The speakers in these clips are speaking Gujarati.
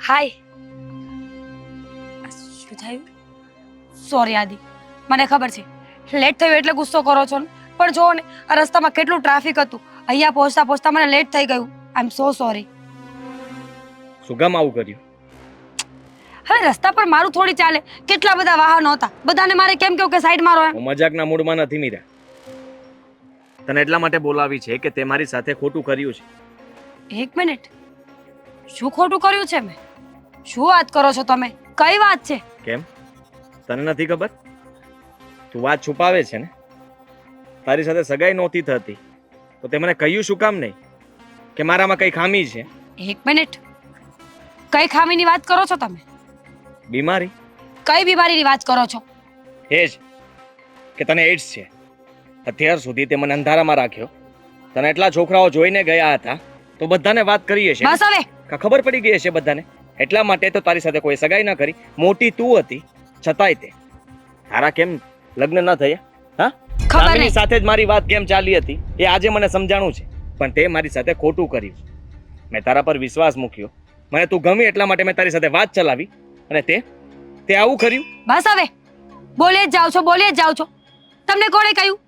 હાય. શું થયું? સોરી આદિ, મને ખબર છે લેટ થયું એટલે ગુસ્સો કરો છો ને, પણ જો ને આ રસ્તામાં કેટલું ટ્રાફિક હતું. અહીંયા પહોંચતા પહોંચતા મને લેટ થઈ ગયું. આઈ એમ સો સોરી. શું કામ આવું કર્યું? હવે રસ્તા પર મારું થોડી ચાલે, કેટલા બધા વાહનો હતા, બધાને મારે કેમ કહું કે સાઈડ મારો એમ? હું મજાકના મૂડમાં નથી મીરા. તને એટલા માટે બોલાવી છે કે તે મારી સાથે ખોટું કર્યું છે. એક મિનિટ, શું ખોટું કર્યું છે મેં? શું વાત કરો છો તમે? કઈ વાત છે? કેમ, તને નથી ખબર? તું વાત છુપાવે છે ને? તારી સાથે સગાઈ નહોતી થતી તો તે મને કહ્યું શું કામ નહીં કે મારામાં કઈ ખામી છે? એક મિનિટ, કઈ ખામીની વાત કરો છો તમે? બીમારી? કઈ બીમારીની વાત કરો છો? એ જ કે તને એડ્સ છે. અત્યાર સુધી તે મને અંધારામાં રાખ્યો. તને એટલા છોકરાઓ જોઈને ગયા હતા તો બધાને વાત કરી હશે. બસ હવે. ખબર પડી ગઈ હશે બધાને. એટલા માટે તો તારી સાથે કોઈ સગાઈ ના કરી. મોટી તું હતી છતાંય તે તારા કેમ લગ્ન ન થયા? હા, ખબર દામિની નહીં. સાથે જ મારી વાત કેમ ચાલી હતી એ આજે મને સમજાણું છે. પણ તે મારી સાથે ખોટું કર્યું. મેં તારા પર વિશ્વાસ મૂક્યો, મને તું ગમી એટલા માટે મેં તારી સાથે વાત ચલાવી અને તે આવું કર્યું. બસ હવે, બોલે જ જાઓ છો, બોલે જ જાઓ છો. તમને કોણે કહ્યું?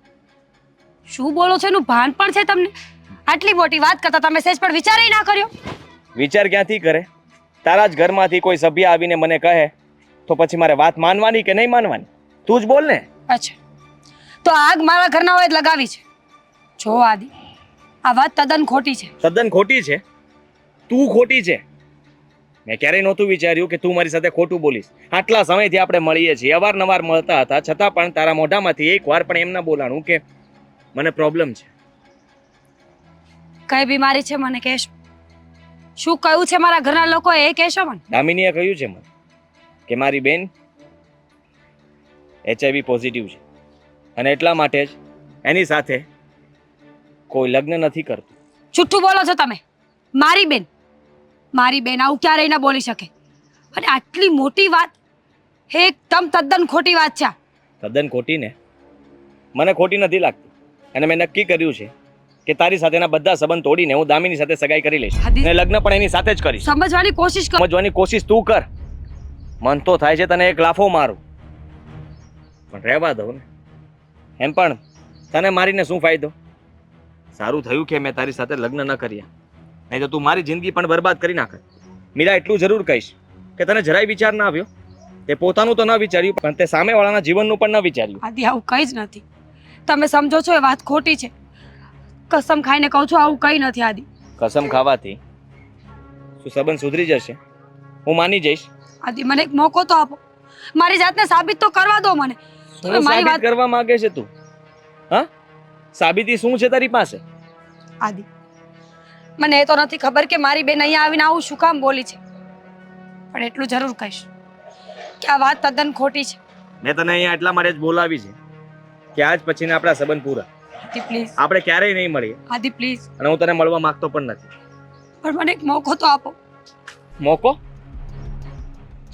શું બોલો છો એનું ભાન પણ છે તમને? આટલી મોટી વાત કરતા તમે સહેજ પણ વિચાર ના કર્યો? વિચાર ક્યાંથી કરે? તારા જ ઘરમાંથી કોઈ સભ્ય આવીને મને કહે તો પછી મારે વાત માનવાની કે નહીં માનવાની? તું જ બોલ ને. અચ્છા, તો આગ મારા ઘરનાઓએ જ લગાવી છે. જો આદિ, આ વાત તદ્દન ખોટી છે. તદ્દન ખોટી છે? તું ખોટી છે. મેં ક્યારેય નહોતું વિચાર્યું કે તું મારી સાથે ખોટું બોલીશ. આટલા સમયથી આપણે મળીએ છીએ, અવારનવાર મળતા હતા, છતાં પણ તારા મોઢામાંથી એક વાર પણ એમ ના બોલાણું કે મને પ્રોબ્લેમ છે. કઈ બીમારી છે મને કહેશો? શું કહ્યું છે મારા ઘરના લોકો એ કહેશો મને? દામિનીએ કહ્યું છે મને કે મારી બેન HIV પોઝિટિવ છે અને એટલા માટે જ એની સાથે કોઈ લગ્ન નથી કરતું. જુઠ્ઠું બોલો છો તમે. મારી બેન આવું ક્યારેય ના બોલી શકે. અને આટલી મોટી વાત એકદમ તદ્દન ખોટી વાત છે. તદ્દન ખોટી ને? મને ખોટી નથી લાગતી અને મેં નક્કી કર્યું છે કે તારી સાથેના બધા સંબંધ તોડીને હું દામિની સાથે સગાઈ કરી લઈશ હાદી. અને લગ્ન પણ એની સાથે જ કરીશ. સમજવાની કોશિશ કરો. સમજવાની કોશિશ તું કર. મન તો થાય છે તને એક લાફો મારું, પણ રહેવા દઉં ને. એમ પણ તને મારીને શું ફાયદો? સારું થયું કે મેં તારી સાથે લગ્ન ન કર્યા, નહીં તો તું મારી જિંદગી પણ બરબાદ કરી નાખે. મીરા, એટલું જરૂર કહીશ કે તને જરાય વિચાર ના આવ્યો. તે પોતાનું તો ન વિચાર્યું પણ તે સામેવાળાના જીવનનું પણ ન વિચાર્યું. આદિ, આવું કંઈ જ નથી. તમે સમજો છો એ વાત ખોટી છે. કસમ ખાઈને કહું છું, આવું કંઈ નથી આદિ. કસમ ખાવાથી શું સંબંધ સુધરી જશે? હું માની જઈશ. આદિ, મને એક મોકો તો આપો. મારી જાતને સાબિત તો કરવા દો મને. તમે શું મારી સાબિત વાત કરવા માંગે છે તું? હા, સાબિતી શું છે તારી પાસે? આદિ, મને એ તો નથી ખબર કે મારી બેન અહીંયા આવીને આવું શું કામ બોલી છે, પણ એટલું જરૂર કહીશ કે આ વાત તદ્દન ખોટી છે. મેં તને અહીંયા એટલા માટે જ બોલાવી છે કે આજ પછીના આપણા સંબંધ પૂરા. આદિ પ્લીઝ. આપણે ક્યારેય નહીં મળીએ આદિ પ્લીઝ. અને હું તને મળવા માંગતો પણ નથી. પણ મને એક મોકો તો આપો. મોકો?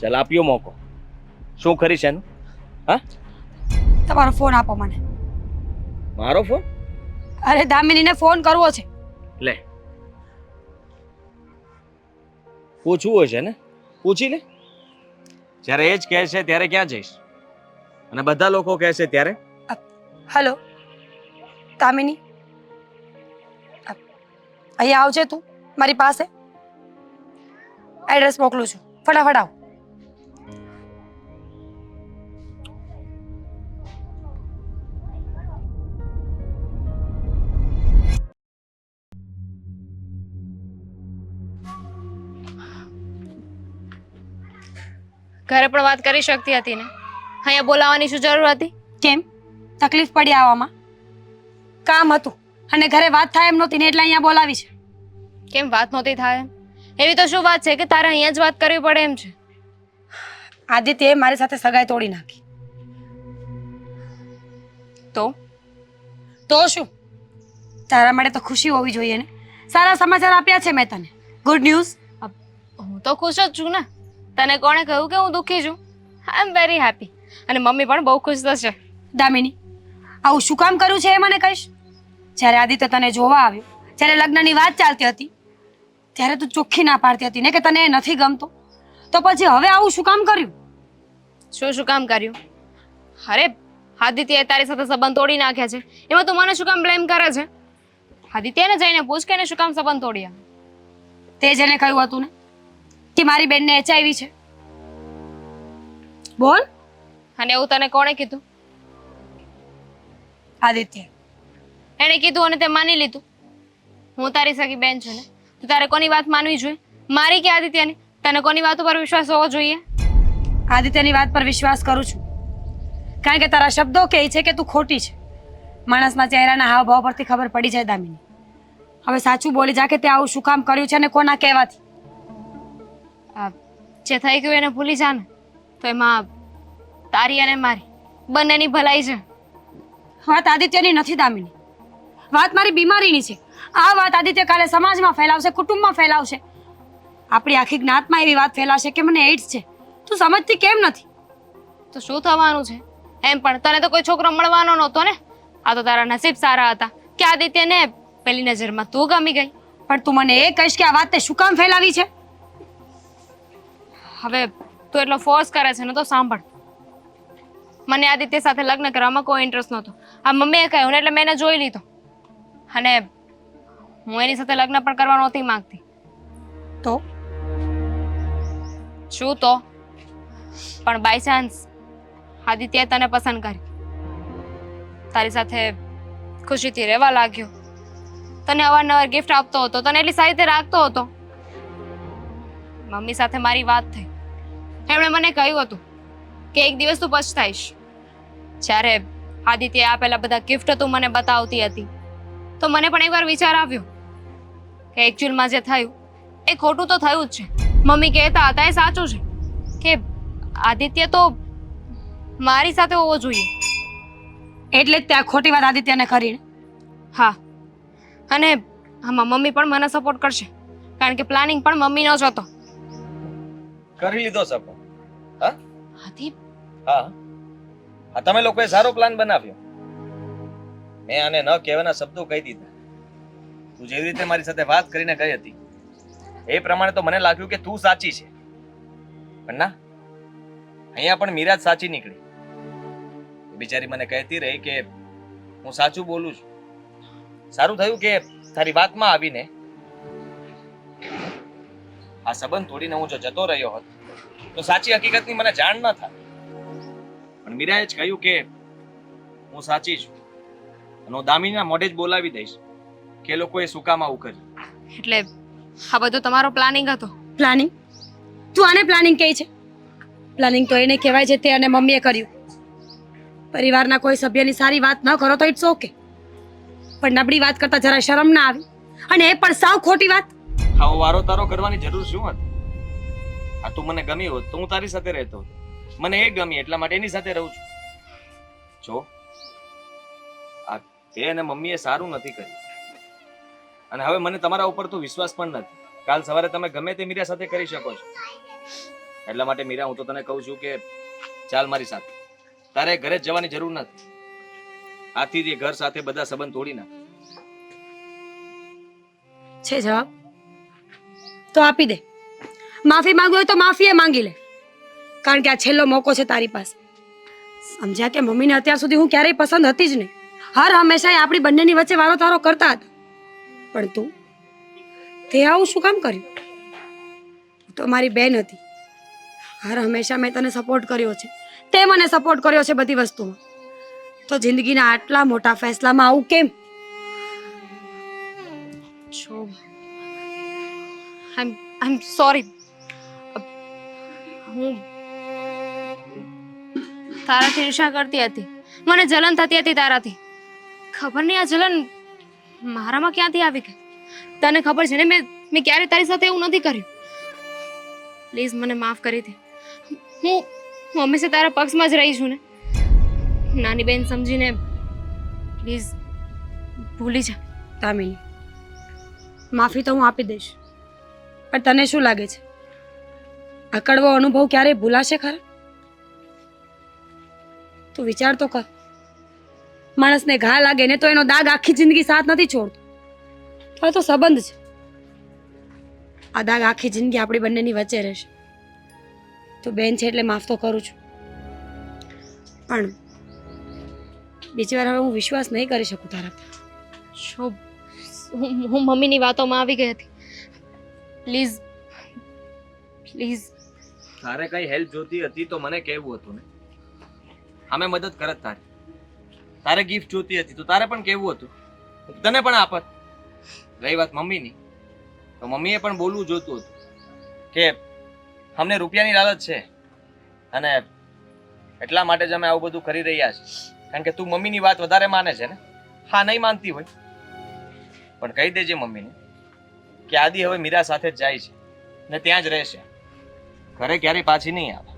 ચાલ, આપ્યો મોકો. શું કરીશ એનું? હા, તમારો ફોન આપો મને. મારો ફોન? અરે દામિનીને ફોન કરવો છે. લે, પૂછવું હશે ને? પૂછી લે. જ્યારે એ જ કહે છે ત્યારે ક્યાં જઈશ? અને બધા લોકો કહે છે ત્યારે? હેલો દામિની, અહીંયા આવજે તું મારી પાસે. એડ્રેસ મોકલું છું, ફટાફટ આવ. ઘરે પણ વાત કરી શકતી હતી ને, અહીંયા બોલાવવાની શું જરૂર હતી? કેમ તકલીફ પડી આવવામાં? કામ હતું અને ઘરે વાત થાય એમ નહોતી ને એટલે અહીંયા બોલાવી છે. કેમ વાત નહોતી થાય એમ? એવી તો શું વાત છે કે તારે અહીંયા જ વાત કરવી પડે એમ છે? આદિત્યએ મારી સાથે સગાઈ તોડી નાખી. તો શું? તારા માટે તો ખુશી હોવી જોઈએ ને. સારા સમાચાર આપ્યા છે મેં તને. Good news. હું તો ખુશ જ છું ને. તને કોણે કહ્યું કે હું દુઃખી છું? આઈ એમ વેરી હેપી. અને મમ્મી પણ બહુ ખુશ થશે. દામિની, આવું શું કામ કર્યું છે એ મને કહીશ? જ્યારે આદિત્ય તને જોવા આવ્યો, જ્યારે લગ્નની વાત ચાલતી હતી, ત્યારે તું ચોખ્ખી ના પાડતી હતી ને કે તને એ નથી ગમતો. તો પછી હવે આવું શું કામ કર્યું? શું કામ કર્યું? અરે આદિત્યએ તારી સાથે સંબંધ તોડી નાખ્યા છે, એમાં તું મને શું કામ બ્લેમ કરે છે? આદિત્યને જઈને પૂછ કે એને શું કામ સંબંધ તોડ્યા. તે જેને કહ્યું હતું ને કે મારી બેનને HIV છે, બોલ. અને એવું તને કોણે કીધું? આદિત્ય. એણે કીધું અને તે માની લીધું. હું તારી સગી બેન છું ને, તો તારે કોની વાત માનવી જોઈએ? મારી કે આદિત્યની? તને કોની વાત ઉપર વિશ્વાસ હોવો જોઈએ? આદિત્યની વાત પર વિશ્વાસ કરું છું, કારણ કે તારા શબ્દો કહે છે કે તું ખોટી છે. માણસના ચહેરાના હાવભાવ પરથી ખબર પડી જાય દામિની. હવે સાચું બોલી જા કે તે આવું શું કામ કર્યું છે અને કોના કહેવાથી? જે થઈ ગયું એને ભૂલી જા ને, તો એમાં તારી અને મારી બંનેની ભલાઈ છે. વાત આદિત્યની નથી દામિની, વાત મારી બીમારીની છે. આ વાત આદિત્ય કાલે સમાજમાં ફેલાવશે, કુટુંબમાં ફેલાવશે, આપણી આખી જ્ઞાતમાં એવી વાત ફેલાવશે કે મને એઇડ્સ છે. તું સમજતી કેમ નથી? તો શું થવાનું છે? એમ પણ તને તો કોઈ છોકરો મળવાનો નહોતો ને. આ તો તારા નસીબ સારા હતા કે આદિત્યને પેલી નજરમાં તું ગમી ગઈ. પણ તું મને એ કહીશ કે આ વાત તે શું કામ ફેલાવી છે? હવે તું એટલો ફોર્સ કરે છે ને, તો સાંભળ. મને આદિત્ય સાથે લગ્ન કરવામાં કોઈ ઇન્ટરેસ્ટ નહોતો. આ મમ્મીએ કહ્યું ને એટલે મેં એને જોઈ લીધો, અને હું એની સાથે લગ્ન પણ કરવા નહોતી માંગતી. તો શું તો? પણ બાય ચાન્સ આદિત્યએ તને પસંદ કરી, તારી સાથે ખુશીથી રહેવા લાગ્યો, તને અવારનવાર ગિફ્ટ આપતો હતો, તને એટલી સારી રીતે રાખતો હતો. મમ્મી સાથે મારી વાત થઈ, એમણે મને કહ્યું હતું કે એક દિવસ તું પછતાઈશ. જ્યારે આદિત્યએ આપેલા બધા ગિફ્ટ તું મને બતાવતી હતી, તો મને પણ એકવાર વિચાર આવ્યો કે એકચ્યુઅલમાં જે થયું એ ખોટું તો થયું જ છે. મમ્મી કહેતા હતા એ સાચું છે કે આદિત્ય તો મારી સાથે હોવો જોઈએ. એટલે જ તે આ ખોટી વાત આદિત્યને કરીને. હા, અને આમાં મમ્મી પણ મને સપોર્ટ કરશે, કારણ કે પ્લાનિંગ પણ મમ્મીનો જ હતો. કરી લીધો સપોર્ટ? હા આદિ, હા હા, તમે લોકોએ સારો પ્લાન બનાવ્યો. મેં આને ન કહેવાના શબ્દો કહી દીધા. તું જેવી રીતે મારી સાથે વાત કરીને ગઈ હતી એ પ્રમાણે તો મને લાગ્યું કે તું સાચી છે, પણ ના, અહીંયા પણ મીરા જ સાચી નીકળી. બિચારી મને કહેતી રહી કે હું સાચું બોલું છું. સારું થયું કે તારી વાતમાં આવીને આ સંબંધ તોડીને હું જો જતો રહ્યો હોત તો સાચી હકીકતની મને જાણ ન થાય. પણ મીરાએ જ કહ્યું કે હું સાચી છું, અને હું દામિનીના મોઢે જ બોલાવી દઈશ કે એ લોકોએ શું કામ આવું કર્યું. એટલે આ બધું તમારો પ્લાનિંગ હતો? પ્લાનિંગ? તું આને પ્લાનિંગ કહે છે? પ્લાનિંગ તો એને કહેવાય છે તે અને મમ્મીએ કર્યું. પરિવારના કોઈ સભ્યની સારી વાત ન કરો તો ઇટ્સ ઓકે, પણ નબળી વાત કરતા જરા શરમ ના આવી? અને એ પણ સાવ ખોટી વાત. આવો વારો તારો કરવાની જરૂર શું હતી? આ તું મને ગમી હોત તો હું તારી સાથે રહેતો હોત. મને એ ગમી એટલા માટે એની સાથે રહું છું. જો આ તે અને મમ્મીએ સારું નથી કર્યું, અને હવે મને તમારા ઉપર તો વિશ્વાસ પણ નથી. કાલ સવારે તમે ગમે તે મીરા સાથે કરી શકો છો. એટલા માટે મીરા, હું તો તને કહું છું કે ચાલ મારી સાથે. તારે ઘરે જ જવાની જરૂર નથી. આથી જ એ ઘર સાથે બધા સંબંધ તોડી નાખ. છે જવાબ તો આપી દે. માફી માંગવી હોય તો માફી એ માંગી લે, કારણ કે આ છેલ્લો મોકો છે તારી પાસે. સમજ્યા કે મમ્મીને અત્યાર સુધી હું ક્યારેય પસંદ હતી જ નહીં. હર હંમેશા એ આપણી બંનેની વચ્ચે વારો તારો કરતા હતા. પણ તું, તે આવું શું કામ કર્યું? તો મારી બેન હતી. હર હંમેશા મેં તને સપોર્ટ કર્યો છે, તે મને સપોર્ટ કર્યો છે બધી વસ્તુમાં. તો જિંદગીના આટલા મોટા ફેસલામાં આવું કેમ? છો આઈ સોરી. હું તારાથી ઈર્ષા કરતી હતી, મને જલન થતી હતી તારાથી. ખબર નહીં આ જલન મારામાં ક્યાંથી આવી ગઈ. તને ખબર છે ને, મેં ક્યારે તારી સાથે એવું નથી કર્યું. પ્લીઝ મને માફ કરી દે. હું હંમેશા તારા પક્ષમાં જ રહી છું ને. નાની બેન સમજીને પ્લીઝ ભૂલી જા. દામિની, માફી તો હું આપી દઈશ, પણ તને શું લાગે છે આ કડવો અનુભવ ક્યારેય ભૂલાશે ખરા? તું વિચાર તો કર. માણસને ઘા લાગે ને તો એનો દાગ આખી જિંદગી સાથ નથી છોડતો. તો સંબંધ છે, આ દાગ આખી જિંદગી આપણી બંનેની વચ્ચે રહેશે. તું બેન છે એટલે માફ તો કરું છું, પણ બીજી વાર હવે હું વિશ્વાસ નહીં કરી શકું તારા પર. શું હું મમ્મીની વાતોમાં આવી ગઈ હતી. પ્લીઝ પ્લીઝ તારે કઈ હેલ્પ જોતી હતી તો મને કહેવું હતું ને. અમે મદદ કરત તારી. તારે ગિફ્ટ જોતી હતી તો તારે પણ કહેવું હતું, તને પણ આપત. રહી વાત મમ્મીની, તો મમ્મીએ પણ બોલવું જોતું હતું કે અમને રૂપિયાની લાલચ છે અને એટલા માટે જ અમે આવું બધું કરી રહ્યા છીએ. કારણ કે તું મમ્મીની વાત વધારે માને છે ને. હા, નહીં માનતી હોય પણ કહી દેજે મમ્મીને કે આદિ હવે મીરા સાથે જ જાય છે ને ત્યાં જ રહેશે, ઘરે ક્યારેય પાછી નહીં આવે.